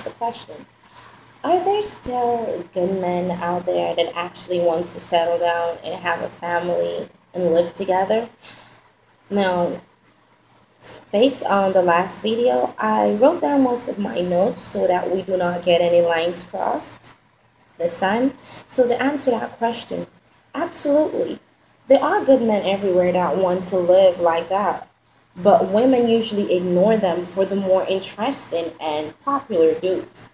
the question, are there still good men out there that actually wants to settle down and have a family and live together? Now, based on the last video, I wrote down most of my notes so that we do not get any lines crossed this time. So to answer that question, absolutely. There are good men everywhere that want to live like that. But women usually ignore them for the more interesting and popular dudes.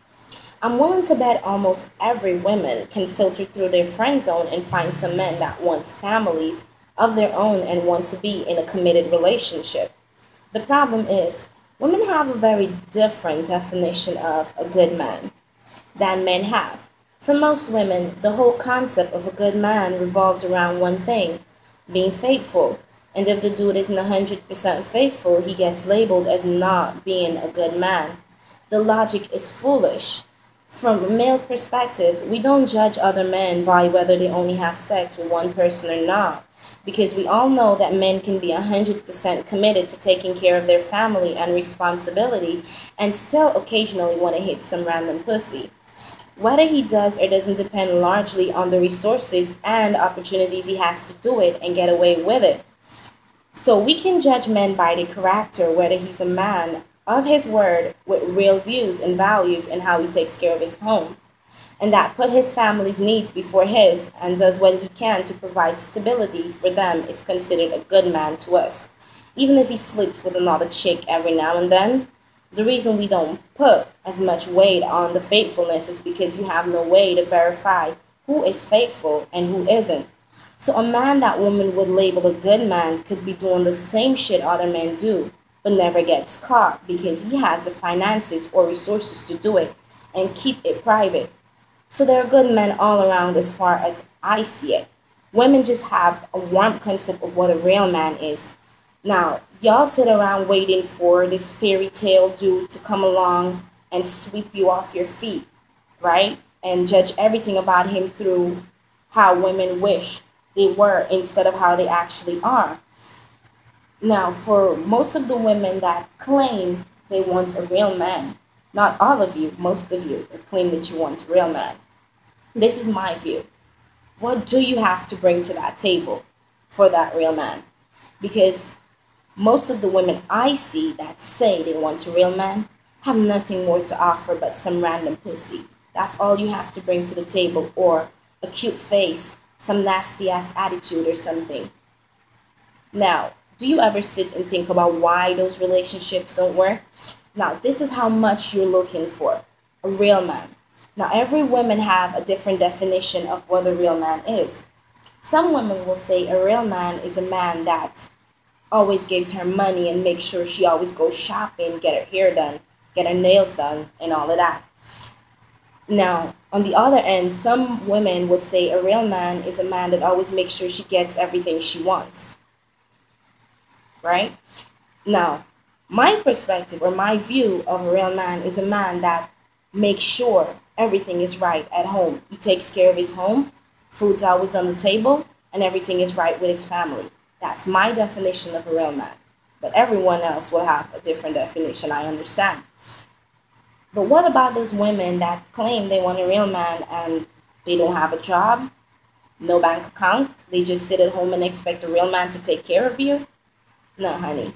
I'm willing to bet almost every woman can filter through their friend zone and find some men that want families of their own and want to be in a committed relationship. The problem is, women have a very different definition of a good man than men have. For most women, the whole concept of a good man revolves around one thing, being faithful. And if the dude isn't 100% faithful, he gets labeled as not being a good man. The logic is foolish. From a male's perspective, we don't judge other men by whether they only have sex with one person or not, because we all know that men can be 100% committed to taking care of their family and responsibility and still occasionally want to hit some random pussy. Whether he does or doesn't depend largely on the resources and opportunities he has to do it and get away with it. So we can judge men by their character, whether he's a man of his word with real views and values and how he takes care of his home, and that put his family's needs before his and does what he can to provide stability for them is considered a good man to us. Even if he sleeps with another chick every now and then, the reason we don't put as much weight on the faithfulness is because you have no way to verify who is faithful and who isn't. So a man that woman would label a good man could be doing the same shit other men do, but never gets caught because he has the finances or resources to do it and keep it private. So there are good men all around as far as I see it. Women just have a warm concept of what a real man is. Now, y'all sit around waiting for this fairy tale dude to come along and sweep you off your feet, right? And judge everything about him through how women wish they were instead of how they actually are. Now, for most of the women that claim they want a real man, not all of you, most of you that claim that you want a real man, this is my view. What do you have to bring to that table for that real man? Because most of the women I see that say they want a real man have nothing more to offer but some random pussy. That's all you have to bring to the table, or a cute face, some nasty ass attitude or something. Now, do you ever sit and think about why those relationships don't work? Now, this is how much you're looking for a real man. Now, every woman have a different definition of what a real man is. Some women will say a real man is a man that always gives her money and makes sure she always goes shopping, get her hair done, get her nails done, and all of that. Now, on the other end, some women would say a real man is a man that always makes sure she gets everything she wants. Right? Now, my perspective or my view of a real man is a man that makes sure everything is right at home. He takes care of his home, food's always on the table, and everything is right with his family. That's my definition of a real man. But everyone else will have a different definition, I understand. But what about those women that claim they want a real man and they don't have a job, no bank account, they just sit at home and expect a real man to take care of you? No, honey,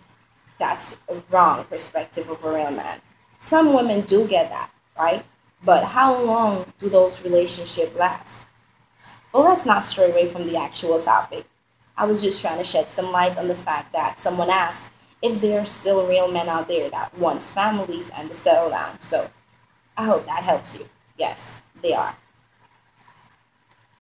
that's a wrong perspective of a real man. Some women do get that, right? But how long do those relationships last? Well, let's not stray away from the actual topic. I was just trying to shed some light on the fact that someone asked if there are still real men out there that wants families and to settle down. So I hope that helps you. Yes, they are.